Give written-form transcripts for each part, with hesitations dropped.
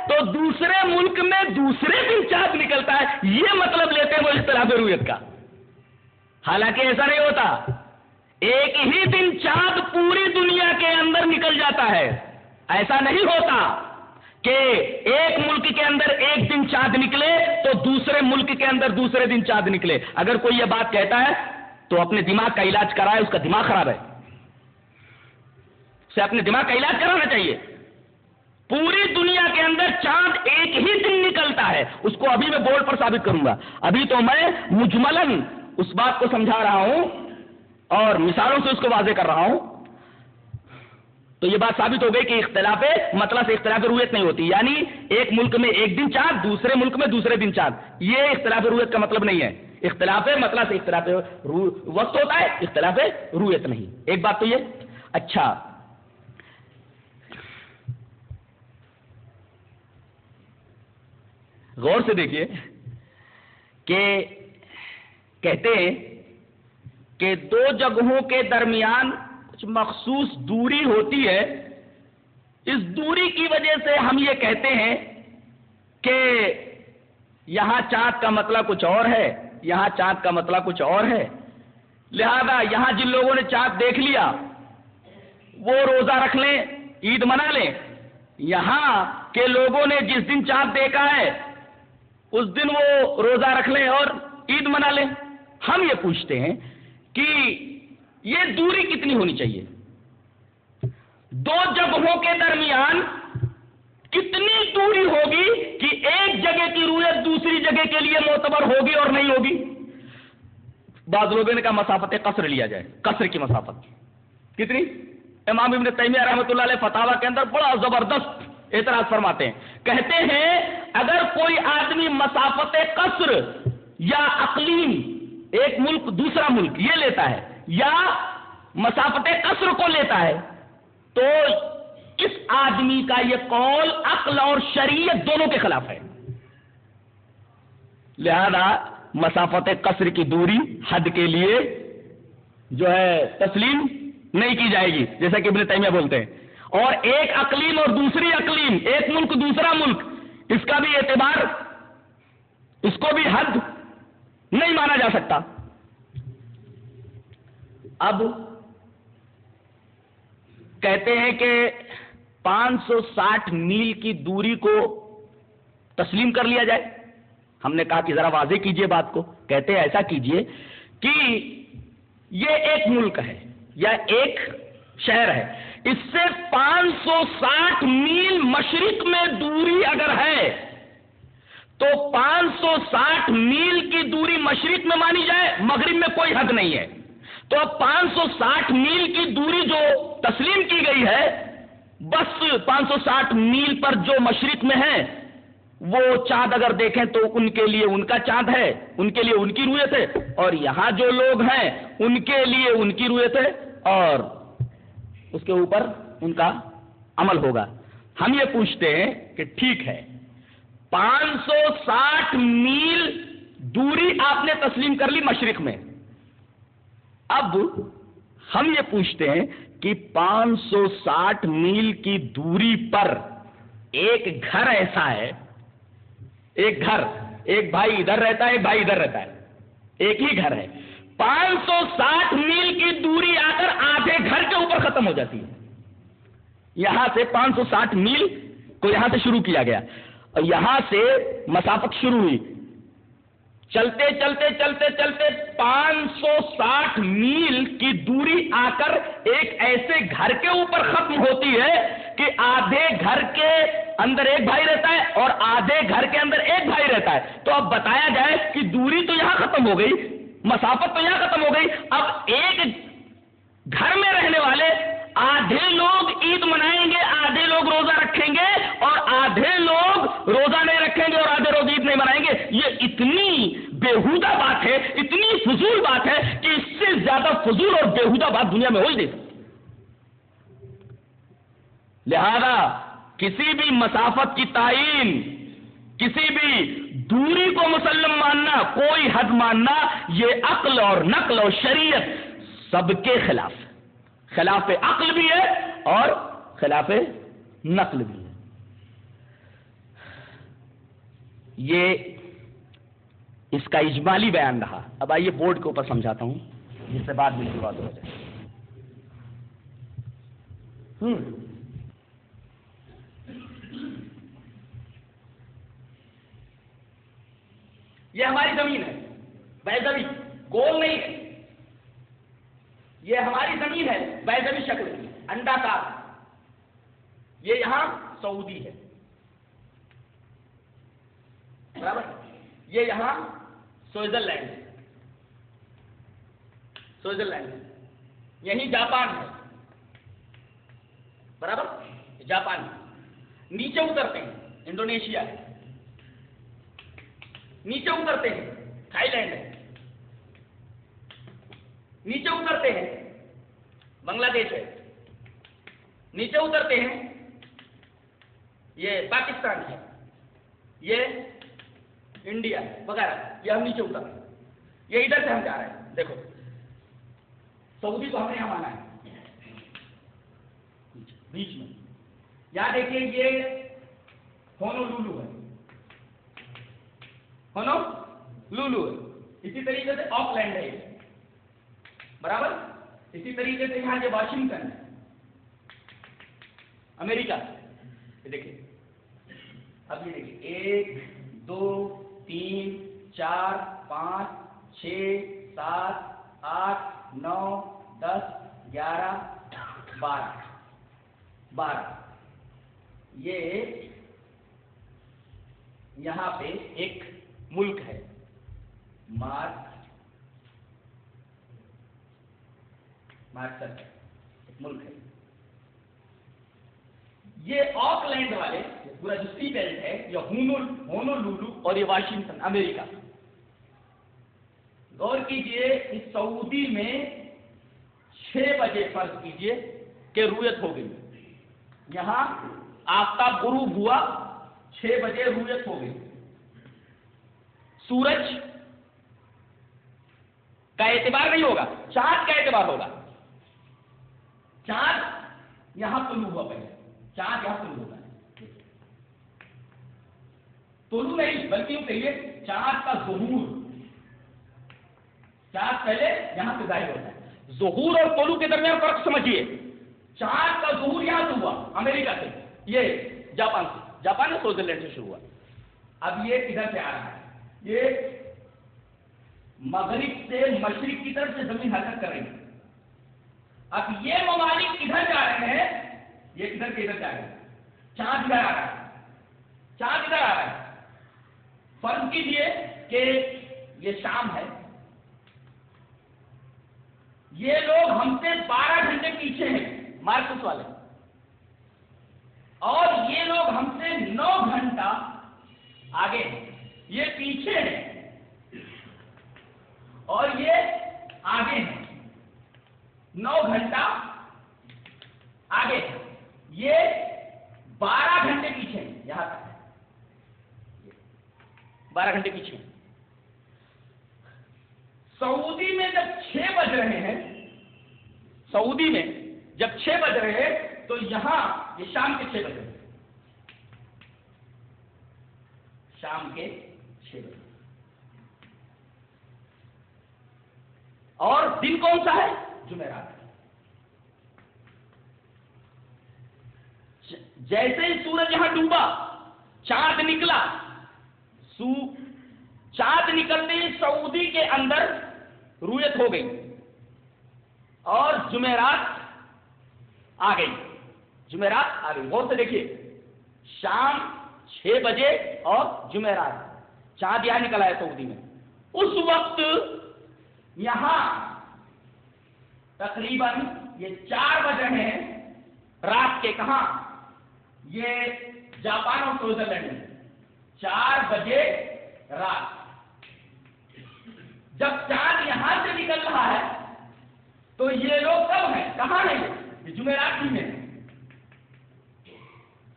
تو دوسرے ملک میں دوسرے دن چاند نکلتا ہے، یہ مطلب لیتے ہیں وہ اختلاف رویت کا۔ حالانکہ ایسا نہیں ہوتا، ایک ہی دن چاند پوری دنیا کے اندر نکل جاتا ہے۔ ایسا نہیں ہوتا کہ ایک ملک کے اندر ایک دن چاند نکلے تو دوسرے ملک کے اندر دوسرے دن چاند نکلے۔ اگر کوئی یہ بات کہتا ہے تو اپنے دماغ کا علاج کرائے، اس کا دماغ خراب ہے، اسے اپنے دماغ کا علاج کرانا چاہیے۔ پوری دنیا کے اندر چاند ایک ہی دن نکلتا ہے، اس کو ابھی میں بورڈ پر ثابت کروں گا۔ ابھی تو میں مجملاً اس بات کو سمجھا رہا ہوں اور مثالوں سے اس کو واضح کر رہا ہوں، تو یہ بات ثابت ہو گئی کہ اختلاف مطلع سے اختلاف رویت نہیں ہوتی، یعنی ایک ملک میں ایک دن چاند، دوسرے ملک میں دوسرے دن چاند، یہ اختلاف رویت کا مطلب نہیں ہے۔ اختلاف مطلع سے اختلاف وقت ہوتا ہے، اختلاف رویت نہیں۔ ایک بات تو یہ۔ اچھا، غور سے دیکھیے کہ کہتے ہیں کہ دو جگہوں کے درمیان کچھ مخصوص دوری ہوتی ہے، اس دوری کی وجہ سے ہم یہ کہتے ہیں کہ یہاں چاند کا مطلب کچھ اور ہے، یہاں چاند کا مطلب کچھ اور ہے، لہذا یہاں جن لوگوں نے چاند دیکھ لیا وہ روزہ رکھ لیں، عید منا لیں، یہاں کے لوگوں نے جس دن چاند دیکھا ہے اس دن وہ روزہ رکھ لیں اور عید منا لیں۔ ہم یہ پوچھتے ہیں کہ یہ دوری کتنی ہونی چاہیے؟ دو جگہوں کے درمیان کتنی دوری ہوگی کہ ایک جگہ کی رویت دوسری جگہ کے لیے معتبر ہوگی اور نہیں ہوگی؟ بعض لوگوں نے کہا مسافت قصر لیا جائے، قصر کی مسافت کتنی؟ امام ابن تیمیہ رحمۃ اللہ علیہ فتاوی کے اندر بڑا زبردست اعتراض فرماتے ہیں، کہتے ہیں اگر کوئی آدمی مسافت قصر یا اقلیم، ایک ملک دوسرا ملک یہ لیتا ہے یا مسافت قصر کو لیتا ہے تو اس آدمی کا یہ قول عقل اور شریعت دونوں کے خلاف ہے، لہذا مسافت قصر کی دوری حد کے لیے جو ہے تسلیم نہیں کی جائے گی، جیسا کہ ابن تیمیہ بولتے ہیں۔ اور ایک اقلیم اور دوسری اقلیم، ایک ملک دوسرا ملک، اس کا بھی اعتبار، اس کو بھی حد نہیں مانا جا سکتا۔ اب کہتے ہیں کہ 560 میل کی دوری کو تسلیم کر لیا جائے۔ ہم نے کہا کہ ذرا واضح کیجئے بات کو۔ کہتے ہیں ایسا کیجئے کہ یہ ایک ملک ہے یا ایک شہر ہے، اس سے 560 میل مشرق میں دوری اگر ہے تو 560 میل کی دوری مشرق میں مانی جائے، مغرب میں کوئی حد نہیں ہے۔ تو اب 560 میل کی دوری جو تسلیم کی گئی ہے، بس 560 میل پر جو مشرق میں ہے وہ چاند اگر دیکھیں تو ان کے لیے ان کا چاند ہے، ان کے لیے ان کی رویت ہے، اور یہاں جو لوگ ہیں ان کے لیے ان کی رویت ہے اور اس کے اوپر ان کا عمل ہوگا۔ ہم یہ پوچھتے ہیں کہ ٹھیک ہے، 560 میل دوری آپ نے تسلیم کر لی مشرق میں، اب ہم یہ پوچھتے ہیں کہ 560 میل کی دوری پر ایک گھر ایسا ہے، ایک گھر، ایک بھائی ادھر رہتا ہے، ایک بھائی ادھر رہتا ہے، ایک ہی گھر ہے، 560 میل کی دوری آ کر آدھے گھر کے اوپر ختم ہو جاتی ہے۔ یہاں سے 560 میل کو یہاں سے شروع کیا گیا اور یہاں سے مسافت شروع ہوئی، چلتے چلتے چلتے چلتے 560 میل کی دوری آ کر ایک ایسے گھر کے اوپر ختم ہوتی ہے کہ آدھے گھر کے اندر ایک بھائی رہتا ہے اور آدھے گھر کے اندر ایک بھائی رہتا ہے۔ تو اب بتایا جائے کہ دوری تو یہاں ختم ہو گئی، مسافت تو یہاں ختم ہو گئی، اب ایک گھر میں رہنے والے آدھے لوگ عید منائیں گے، آدھے لوگ روزہ رکھیں گے اور آدھے لوگ روزہ نہیں رکھیں گے اور آدھے لوگ عید نہیں منائیں گے۔ یہ اتنی بےہودہ بات ہے، اتنی فضول بات ہے کہ اس سے زیادہ فضول اور بےہودہ بات دنیا میں ہو ہی نہیں سکتی۔ لہذا کسی بھی مسافت کی تعین، کسی بھی دوری کو مسلم ماننا، کوئی حد ماننا، یہ عقل اور نقل اور شریعت سب کے خلاف ہے، خلاف عقل بھی ہے اور خلاف نقل بھی ہے۔ یہ اس کا اجمالی بیان رہا. اب آئیے بورڈ کے اوپر سمجھاتا ہوں جس سے بعد میں بات ہو جائے. یہ ہماری زمین ہے، بیضوی، گول نہیں ہے. یہ ہماری زمین ہے، بیضوی شکل، انڈاکار. یہ یہاں سعودی ہے، برابر. یہ یہاں سوئٹزرلینڈ ہے، سوئٹزرلینڈ ہے. یہیں جاپان ہے، برابر. جاپان. نیچے اترتے ہیں انڈونیشیا ہے، نیچے اترتے ہیں تھائی لینڈ ہے، نیچے اترتے ہیں بنگلہ دیش ہے، نیچے اترتے ہیں یہ پاکستان ہے، یہ انڈیا ہے وغیرہ. یہ ہم نیچے اتر رہے ہیں. یہ ادھر سے ہم جا رہے ہیں. دیکھو سعودی کو ہم نے یہاں مانا ہے بیچ میں. یہاں دیکھیے یہ ہونولولو ہے، ہونولولو ہے. اسی طریقے سے آک لینڈ ہے برابر. اسی طریقے سے یہاں یہ واشنگٹن ہے امریکہ. یہ دیکھیے اب یہ دیکھیے 1 2 3 4 5 6 7 8 9 10 11 12. یہ یہاں پہ ایک ملک ہے مارشل ایک ملک ہے. یہ آک لینڈ والے پورا جو سی بیلٹ ہے یہ ہونولولو اور یہ واشنگٹن امریکہ. غور کیجئے اس سعودی میں 6 بجے فرض کیجئے کہ رویت ہو گئی. یہاں آفتاب غروب ہوا 6 بجے رویت ہو گئی. سورج کا اعتبار نہیں ہوگا، چاند کا اعتبار ہوگا. چاند یہاں طلوع ہوا پہلے، چاند یہاں طلوع ہوتا ہے. طلوع نہیں بلکہ یوں کہیے چاند کا ظہور. چاند پہلے یہاں سے ظاہر ہوتا ہے. ظہور اور طلوع کے درمیان فرق سمجھیے. چاند کا ظہور یہاں سے ہوا امریکہ سے، یہ جاپان سے. جاپان ہے سوئٹزرلینڈ سے شروع ہوا. اب یہ ادھر سے آ رہا ہے. یہ مغرب سے مشرق کی طرف سے زمین حرکت کر رہی ہے. اب یہ ممالک ادھر جا رہے ہیں، یہ ادھر کے ادھر جا رہے ہیں. چاند ادھر آ رہا ہے، چاند ادھر آ رہا ہے. فرض کیجئے کہ یہ شام ہے. یہ لوگ ہم سے 12 گھنٹے پیچھے ہیں مارکس والے، اور یہ لوگ ہم سے 9 گھنٹہ آگے ہیں. یہ پیچھے ہیں اور یہ آگے ہیں، 9 گھنٹہ آگے ہیں. یہ 12 گھنٹے پیچھے ہیں. یہاں تک 12 گھنٹے پیچھے ہیں. سعودی میں جب 6 بج رہے ہیں، سعودی میں جب 6 بج رہے ہیں تو یہاں یہ شام کے 6 بج رہے ہیں. شام کے 6 بجے. اور دن کون سا ہے؟ جمعرات. جیسے ہی سورج یہاں ڈوبا، چاند نکلا. چاند نکلتے ہی سعودی کے اندر رویت ہو گئی اور جمعرات آ گئی. جمعرات آ گئی. غور سے دیکھیے شام 6 بجے اور جمعرات. چاند یہاں نکلا ہے سعودی میں. اس وقت یہاں تقریباً یہ 4 بج رہے ہیں رات کے. کہاں؟ یہ جاپان اور سوئٹزرلینڈ میں 4 بجے رات. جب چاند یہاں سے نکل رہا ہے تو یہ لوگ کب ہیں؟ کہاں ہیں؟ یہ جمعرات ہی میں.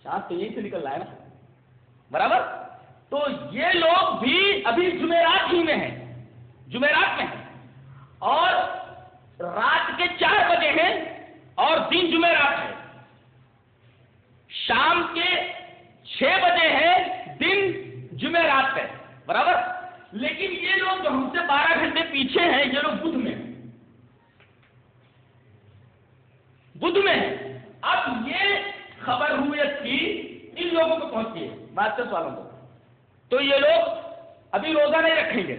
چاند تو یہیں سے نکل رہا ہے نا، برابر. تو یہ لوگ بھی ابھی جمعرات ہی میں ہیں، جمعرات میں ہیں، اور رات کے 4 بجے ہیں اور دن جمعرات ہے. شام کے 6 بجے ہیں، دن جمعرات ہے، برابر. لیکن یہ لوگ جو ہم سے 12 گھنٹے پیچھے ہیں، یہ لوگ بدھ میں ہیں، بدھ میں ہیں. اب یہ خبر رویت کی ان لوگوں کو پہنچی ہے، بادشاہ والوں کو. تو یہ لوگ ابھی روزہ نہیں رکھیں گے،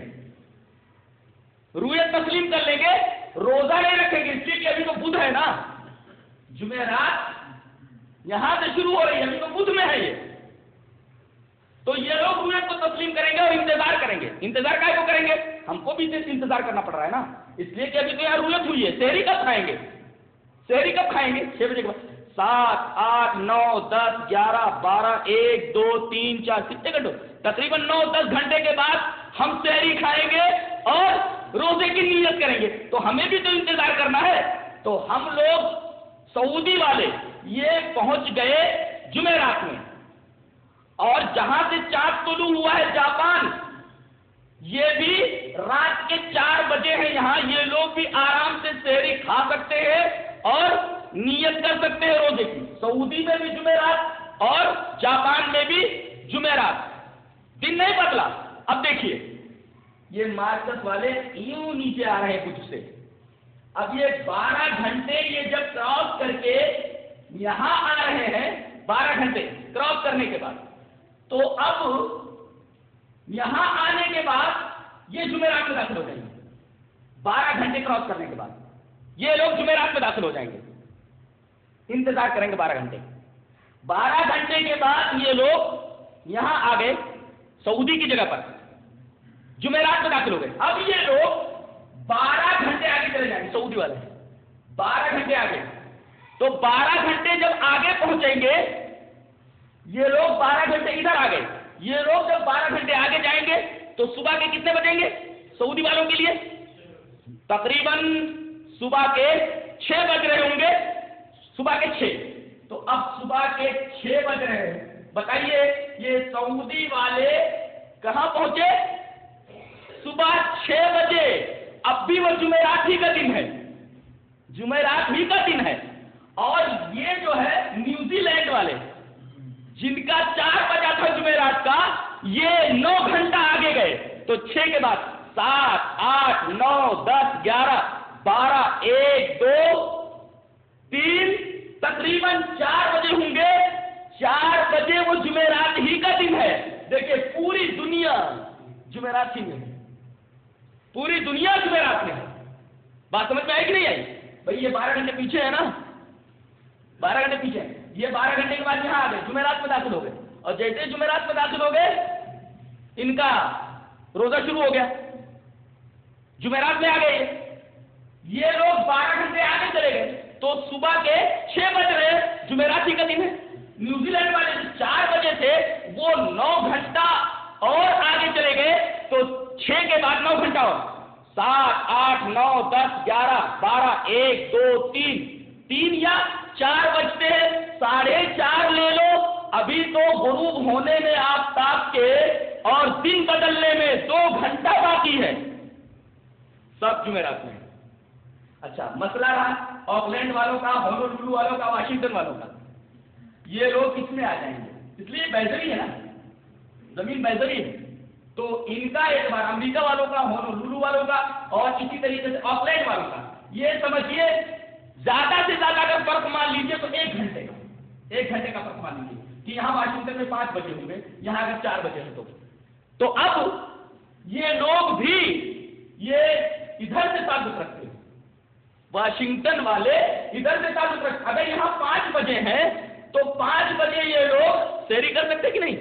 رویت تسلیم کر لیں گے، روزہ نہیں رکھیں گے، اس لیے کہ ابھی تو بدھ ہے نا، جمعرات یہاں سے شروع ہو رہی ہے، ابھی تو بدھ میں ہے یہ. تو یہ لوگ رویت کو تسلیم کریں گے اور انتظار کریں گے. انتظار کائے کو کریں گے؟ ہم کو بھی انتظار کرنا پڑ رہا ہے نا، اس لیے کہ ابھی تو یہاں رویت ہوئی ہے. سحری کب کھائیں گے؟ سحری کب کھائیں گے؟ 6 بجے کے بعد. 7 8 9 10 11 12 1 2 3 4 کتنے گھنٹے؟ تقریباً 9 10 گھنٹے کے بعد ہم سحری کھائیں گے اور روزے کی نیت کریں گے. تو ہمیں بھی تو انتظار کرنا ہے. تو ہم لوگ سعودی والے یہ پہنچ گئے جمعرات میں، اور جہاں سے چاند طلوع ہوا ہے جاپان، یہ بھی رات کے 4 بجے ہیں یہاں. یہ لوگ بھی آرام سے سحری کھا سکتے ہیں اور نیت کر سکتے ہیں روزے کی. سعودی میں بھی جمعرات اور جاپان میں بھی جمعرات، دن نہیں بدلا. اب دیکھیے یہ مارکس والے یوں نیچے آ رہے ہیں کچھ سے. اب یہ 12 گھنٹے یہ جب کراس کر کے یہاں آ رہے ہیں، 12 گھنٹے کراس کرنے کے بعد، تو اب یہاں آنے کے بعد یہ جمعرات میں داخل ہو جائیں گے. 12 گھنٹے کراس کرنے کے بعد یہ لوگ جمعرات میں داخل ہو جائیں گے. انتظار کریں گے 12 گھنٹے. 12 گھنٹے کے بعد یہ لوگ یہاں آ گئے سعودی کی جگہ پر، جمعرات میں داخل ہو گئے. اب یہ لوگ 12 گھنٹے آگے چلے جائیں گے. سعودی والے 12 گھنٹے آگے. تو 12 گھنٹے جب آگے پہنچیں گے، یہ لوگ 12 گھنٹے ادھر آ گئے. یہ لوگ جب 12 گھنٹے آگے جائیں گے تو صبح کے کتنے بجیں گے سعودی والوں کے لیے؟ تقریباً صبح کے 6 بج رہے ہوں گے. صبح کے 6. تو اب صبح کے 6 بج رہے ہیں. بتائیے یہ سعودی والے کہاں پہنچے؟ صبح 6 بجے. اب بھی وہ جمعرات ہی کا دن ہے، جمعرات ہی کا دن ہے. اور یہ جو ہے نیوزی لینڈ والے جن کا 4 بجا تھا جمعرات کا، یہ 9 گھنٹہ آگے گئے. تو 6 کے بعد 7 8 9 10 11 12 1 2 3 تقریباً 4 بجے ہوں گے. 4 بجے وہ جمعرات ہی کا دن ہے. دیکھیں پوری دنیا جمعرات ہی میں ہے، پوری دنیا جمعرات میں ہے. بات سمجھ میں آئی کہ نہیں آئی؟ بھائی یہ 12 گھنٹے پیچھے ہے نا، 12 گھنٹے پیچھے ہے. یہ 12 گھنٹے کے بعد یہاں آ گئے، جمعرات میں داخل ہو گئے. اور جیسے جمعرات میں داخل ہو گئے ان کا روزہ شروع ہو گیا. جمعرات میں آ گئے یہ لوگ 12 گھنٹے آگے چلے گئے. تو صبح کے 6 بج رہے، جمعرات ہی کا دن ہے. نیوزی لینڈ والے 4 بجے تھے وہ 9 گھنٹہ اور آگے چلے گئے. تو 6 کے بعد 9 گھنٹہ اور 7 8 9 10 11 12 1 2 3 یا 4 بجتے ہیں. 4:30 لے لو، ابھی تو غروب ہونے میں آفتاب کے اور دن بدلنے میں 2 گھنٹہ باقی ہے. سب جمعرات میں. اچھا مسئلہ رہا آکلینڈ والوں کا، ہونولولو والوں کا، واشنگٹن والوں کا. یہ لوگ کس میں آ جائیں گے؟ اس لیے بیزری ہے نا، زمین بیزری ہے. تو ان کا اعتبار امریکہ والوں کا، ہونولولو والوں کا، اور اسی طریقے سے آکلینڈ والوں کا. یہ سمجھیے زیادہ سے زیادہ اگر فرق مان لیجیے تو 1 گھنٹے کا، 1 گھنٹے کا فرق مان لیجیے کہ یہاں واشنگٹن میں 5 بجے ہوں گے، یہاں اگر 4 بجے ہیں تو اب یہ لوگ بھی یہ ادھر سے تعلق رکھتے ہیں. واشنگٹن والے ادھر سے تعلق رکھتے. اگر یہاں 5 بجے ہیں تو 5 بجے یہ لوگ سحری کر سکتے کہ نہیں؟